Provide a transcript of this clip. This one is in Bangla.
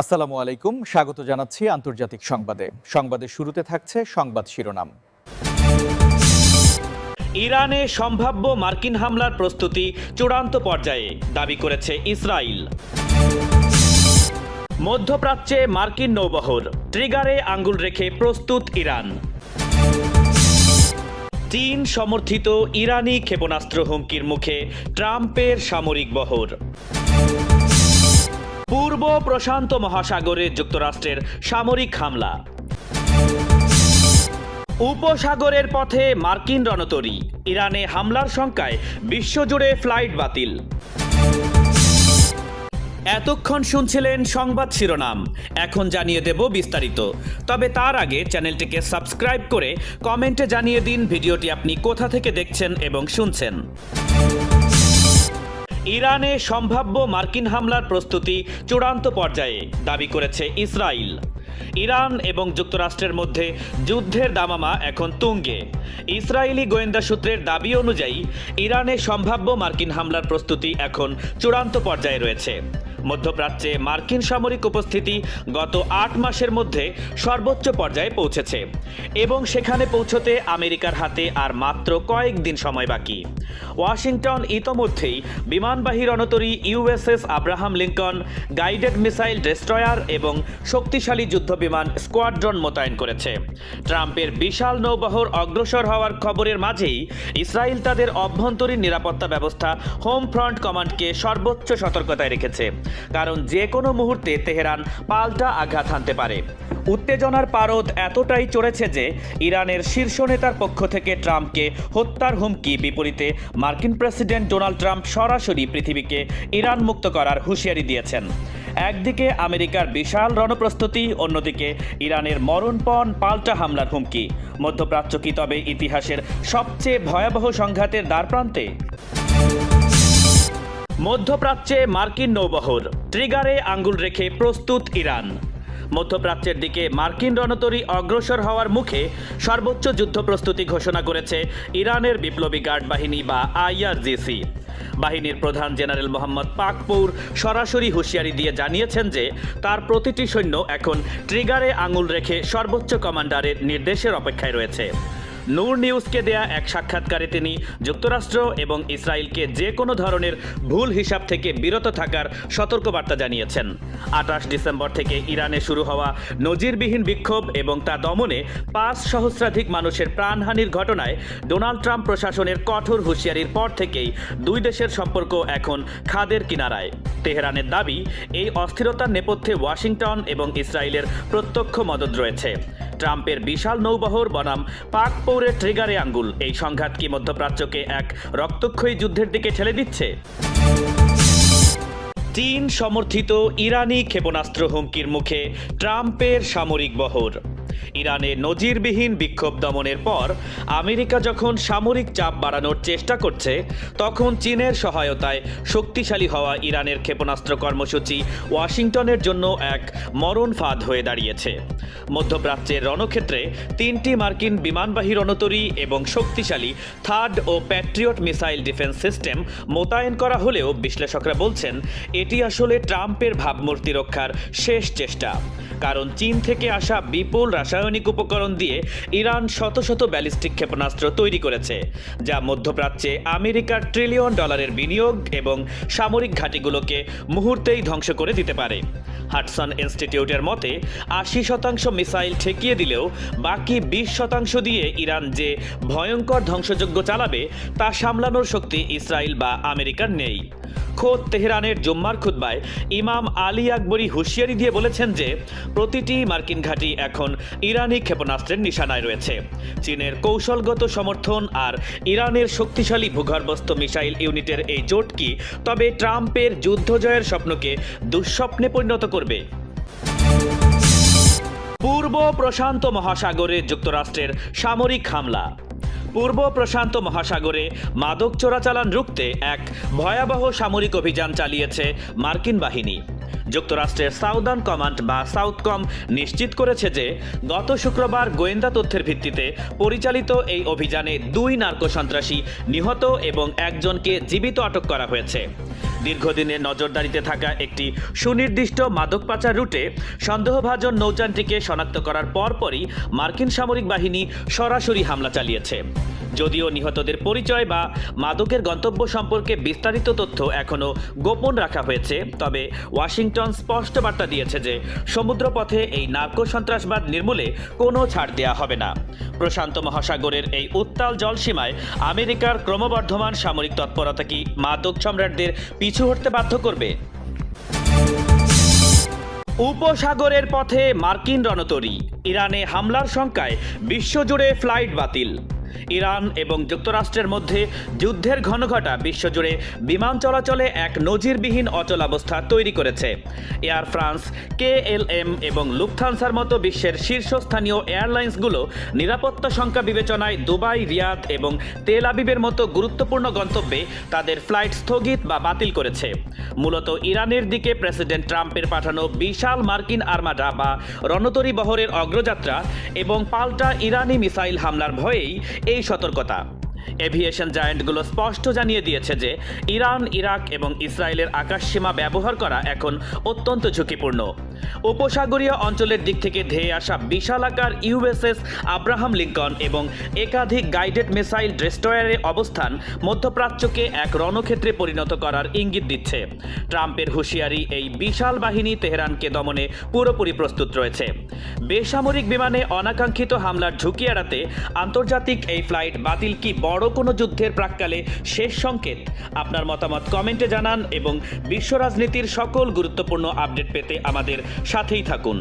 আসসালামু আলাইকুম, স্বাগত জানাচ্ছি আন্তর্জাতিক সংবাদে। সংবাদের শুরুতে থাকছে সংবাদ শিরোনাম। ইরানে সম্ভাব্য মার্কিন হামলার প্রস্তুতি চূড়ান্ত পর্যায়ে, দাবি করেছে ইসরায়েল। মধ্যপ্রাচ্যে মার্কিন নৌবহর, ট্রিগারে আঙ্গুল রেখে প্রস্তুত ইরান। চীন সমর্থিত ইরানি ক্ষেপণাস্ত্র হুমকির মুখে ট্রাম্পের সামরিক বহর। পূর্ব প্রশান্ত মহাসাগরে যুক্তরাষ্ট্রের সামরিক হামলা। উপসাগরের পথে মার্কিন রণতরী, ইরানে হামলার শঙ্কায় বিশ্বজুড়ে ফ্লাইট বাতিল। এতক্ষণ শুনছিলেন সংবাদ শিরোনাম, এখন জানিয়ে দেব বিস্তারিত। তবে তার আগে চ্যানেলটিকে সাবস্ক্রাইব করে কমেন্টে জানিয়ে দিন ভিডিওটি আপনি কোথা থেকে দেখছেন এবং শুনছেন। ইরানে সম্ভাব্য মার্কিন হামলার প্রস্তুতি চূড়ান্ত পর্যায়ে, দাবি করেছে ইসরায়েল। ইরান এবং যুক্তরাষ্ট্রের মধ্যে যুদ্ধের দামামা এখন তুঙ্গে। ইসরায়েলি গোয়েন্দা সূত্রের দাবি অনুযায়ী ইরানে সম্ভাব্য মার্কিন হামলার প্রস্তুতি এখন চূড়ান্ত পর্যায়ে রয়েছে। মধ্যপ্রাচ্যে মার্কিন সামরিক উপস্থিতি গত ৮ মাসের মধ্যে সর্বোচ্চ পর্যায়ে পৌঁছেছে এবং সেখানে পৌঁছতে আমেরিকার হাতে আর মাত্র কয়েকদিন সময় বাকি। ওয়াশিংটন ইতোমধ্যেই বিমানবাহী রণতরী USS Abraham Lincoln, guided missile destroyer এবং শক্তিশালী যুদ্ধবিমান স্কোয়াড্রন মোতায়েন করেছে। ট্রাম্পের বিশাল নৌবহর অগ্রসর হওয়ার খবরের মাঝেই ইসরায়েল তাদের অভ্যন্তরীণ নিরাপত্তা ব্যবস্থা হোম ফ্রন্ট কমান্ডকে সর্বোচ্চ সতর্কতায় রেখেছে, কারণ যে কোনো মুহূর্তে তেহরান পাল্টা আঘাত হানতে পারে। উত্তেজনার পারদ এতটাই চড়েছে যে ইরানের শীর্ষ নেতার পক্ষ থেকে ট্রাম্পকে হত্যার হুমকি, বিপরীতে মার্কিন প্রেসিডেন্ট ডোনাল্ড ট্রাম্প সরাসরি পৃথিবীকে ইরান মুক্ত করার হুঁশিয়ারি দিয়েছেন। একদিকে আমেরিকার বিশাল রণপ্রস্তুতি, অন্যদিকে ইরানের মরণপণ পাল্টা হামলার হুমকি। মধ্যপ্রাচ্য কি তবে ইতিহাসের সবচেয়ে ভয়াবহ সংঘাতের দ্বারপ্রান্তে? মধ্যপ্রাচ্যে মার্কিন নৌবহর, ট্রিগারে আঙ্গুল রেখে প্রস্তুত ইরান। মধ্যপ্রাচ্যের দিকে মার্কিন রণতরী অগ্রসর হওয়ার মুখে সর্বোচ্চ যুদ্ধ প্রস্তুতি ঘোষণা করেছে ইরানের বিপ্লবী গার্ড বাহিনী বা আইআরজিসি। বাহিনীর প্রধান জেনারেল মোহাম্মদ পাকপৌর সরাসরি হুঁশিয়ারি দিয়ে জানিয়েছেন যে তার প্রতিটি সৈন্য এখন ট্রিগারে আঙুল রেখে সর্বোচ্চ কমান্ডারের নির্দেশের অপেক্ষায় রয়েছে। নূর নিউজকে দেয়া এক সাক্ষাৎকারে তিনি যুক্তরাষ্ট্র এবং ইসরায়েলকে যে কোনো ধরনের ভুল হিসাব থেকে বিরত থাকার সতর্কবার্তা জানিয়েছেন। ২৮ ডিসেম্বর থেকে ইরানে শুরু হওয়া নজিরবিহীন বিক্ষোভ এবং তা দমনে ৫ সহস্রাধিক মানুষের প্রাণহানির ঘটনায় ডোনাল্ড ট্রাম্প প্রশাসনের কঠোর হুঁশিয়ারির পর থেকেই দুই দেশের সম্পর্ক এখন খাদের কিনারায়। তেহরানের দাবি, এই অস্থিরতার নেপথ্যে ওয়াশিংটন এবং ইসরায়েলের প্রত্যক্ষ মদদ রয়েছে। ট্রাম্পের বিশাল নৌবহর বনাম পাক পৌরের ট্রিগারে আঙ্গুল, এই সংঘাত কি মধ্যপ্রাচ্যকে এক রক্তক্ষয়ী যুদ্ধের দিকে ঠেলে দিচ্ছে? চীন সমর্থিত ইরানি ক্ষেপণাস্ত্র হুমকির মুখে ট্রাম্পের সামরিক বহর। ইরানে নজিরবিহীন বিক্ষোভ দমনের পর আমেরিকা যখন সামরিক চাপ বাড়ানোর চেষ্টা করছে, তখন চীনের সহায়তায় শক্তিশালী হওয়া ইরানের ক্ষেপণাস্ত্র কর্মসূচি ওয়াশিংটনের জন্য এক মরণ ফাঁদ হয়ে দাঁড়িয়েছে। মধ্যপ্রাচ্যের রণক্ষেত্রে 3টি মার্কিন বিমানবাহী রণতরী এবং শক্তিশালী থার্ড ও প্যাট্রিয়ট মিসাইল ডিফেন্স সিস্টেম মোতায়েন করা হলেও বিশ্লেষকরা বলছেন এটি আসলে ট্রাম্পের ভাবমূর্তি রক্ষার শেষ চেষ্টা। কারণ চীন থেকে আসা বিপুল রাসায়নিক উপকরণ দিয়ে ইরান শত শত ব্যালিস্টিক ক্ষেপণাস্ত্র তৈরি করেছে, যা মধ্যপ্রাচ্যে আমেরিকার ট্রিলিয়ন ডলারের বিনিয়োগ এবং সামরিক ঘাঁটিগুলোকে মুহূর্তেই ধ্বংস করে দিতে পারে। হাডসন ইনস্টিটিউটের মতে ৮০% মিসাইল ঠেকিয়ে দিলেও বাকি ২০% দিয়ে ইরান যে ভয়ঙ্কর ধ্বংসযজ্ঞ চালাবে তা সামলানোর শক্তি ইসরায়েল বা আমেরিকার নেই। খোদ তেহরানের জুম্মার খুতবায় ইমাম আলী আকবরী হুঁশিয়ারি দিয়ে বলেছেন যে প্রতিটি মার্কিন ঘাঁটি এখন ইরানি ক্ষেপণাস্ত্রের নিশানায় রয়েছে। চীনের কৌশলগত সমর্থন আর ইরানের শক্তিশালী ভূগর্ভস্থ মিসাইল ইউনিটের এই জোট কি তবে ট্রাম্পের যুদ্ধ জয়ের স্বপ্নকে দুঃস্বপ্নে পরিণত করবে? পূর্ব প্রশান্ত মহাসাগরে যুক্তরাষ্ট্রের সামরিক হামলা। পূর্ব প্রশান্ত মহাসাগরে মাদক চোরাচালান রুখতে এক ভয়াবহ সামরিক অভিযান চালিয়েছে মার্কিন বাহিনী। যুক্তরাষ্ট্রের সাউদার্ন কমান্ড বা সাউথকম নিশ্চিত করেছে যে গত শুক্রবার গোয়েন্দা তথ্যের ভিত্তিতে পরিচালিত এই অভিযানে 2 নার্কো সন্ত্রাসী নিহত এবং একজনকে জীবিত আটক করা হয়েছে। দীর্ঘদিনের নজরদারিতে থাকা একটি সুনির্দিষ্ট মাদক পাচার রুটে সন্দেহভাজন নৌযানটিকে শনাক্ত করার পরপরই মার্কিন সামরিক বাহিনী সরাসরি হামলা চালিয়েছে। যদিও নিহতদের পরিচয় বা মাদকের গন্তব্য সম্পর্কে বিস্তারিত তথ্য এখনও গোপন রাখা হয়েছে, তবে ওয়াশিংটন স্পষ্ট বার্তা দিয়েছে যে সমুদ্রপথে এই নার্কো সন্ত্রাসবাদ নির্মূলে কোনো ছাড় দেওয়া হবে না। প্রশান্ত মহাসাগরের এই উত্তাল জলসীমায় আমেরিকার ক্রমবর্ধমান সামরিক তৎপরতা কি মাদক সম্রাটদের পিছু হটতে বাধ্য করবে? উপসাগরের পথে মার্কিন রণতরী, ইরানে হামলার শঙ্কায় বিশ্বজুড়ে ফ্লাইট বাতিল। ইরান এবং যুক্তরাষ্ট্রের মধ্যে যুদ্ধের ঘনঘটা বিশ্বজুড়ে বিমান চলাচলে এক নজিরবিহীন অচলাবস্থা তৈরি করেছে। এয়ার ফ্রান্স, KLM এবং লুফথানসার মতো বিশ্বের শীর্ষস্থানীয় এয়ারলাইন্সগুলো নিরাপত্তা শঙ্কা বিবেচনায় দুবাই, রিয়াদ এবং তেল আবিবের মতো গুরুত্বপূর্ণ গন্তব্যে তাদের ফ্লাইট স্থগিত বা বাতিল করেছে। মূলত ইরানের দিকে প্রেসিডেন্ট ট্রাম্পের পাঠানো বিশাল মার্কিন আর্মাডা বা রণতরী বহরের অগ্রযাত্রা এবং পাল্টা ইরানি মিসাইল হামলার ভয়েই এই সতর্কতা। এভিয়েশন জায়ান্টগুলো স্পষ্ট জানিয়ে দিয়েছে যে ইরান, ইরাক এবং ইসরায়েলের আকাশসীমা ব্যবহার করা এখন অত্যন্ত ঝুঁকিপূর্ণ। উপসাগরীয় অঞ্চলের দিক থেকে ধেয়ে আসা বিশালাকার USS আব্রাহাম লিঙ্কন এবং একাধিক গাইডেড মিসাইল ডেস্ট্রয়ারের অবস্থান মধ্যপ্রাচ্যকে এক রণক্ষেত্রে পরিণত করার ইঙ্গিত দিচ্ছে। ট্রাম্পের হুঁশিয়ারি এই বিশাল বাহিনী তেহরানকে দমনে পুরোপুরি প্রস্তুত রয়েছে। বেসামরিক বিমানে অনাকাঙ্ক্ষিত হামলার ঝুঁকি এড়াতে আন্তর্জাতিক এই ফ্লাইট বাতিল কি বড় কোনো যুদ্ধের প্রাক্কালে শেষ সংকেত? আপনার মতামত কমেন্টে জানান এবং বিশ্ব রাজনীতির সকল গুরুত্বপূর্ণ আপডেট পেতে আমাদের সাথেই থাকুন।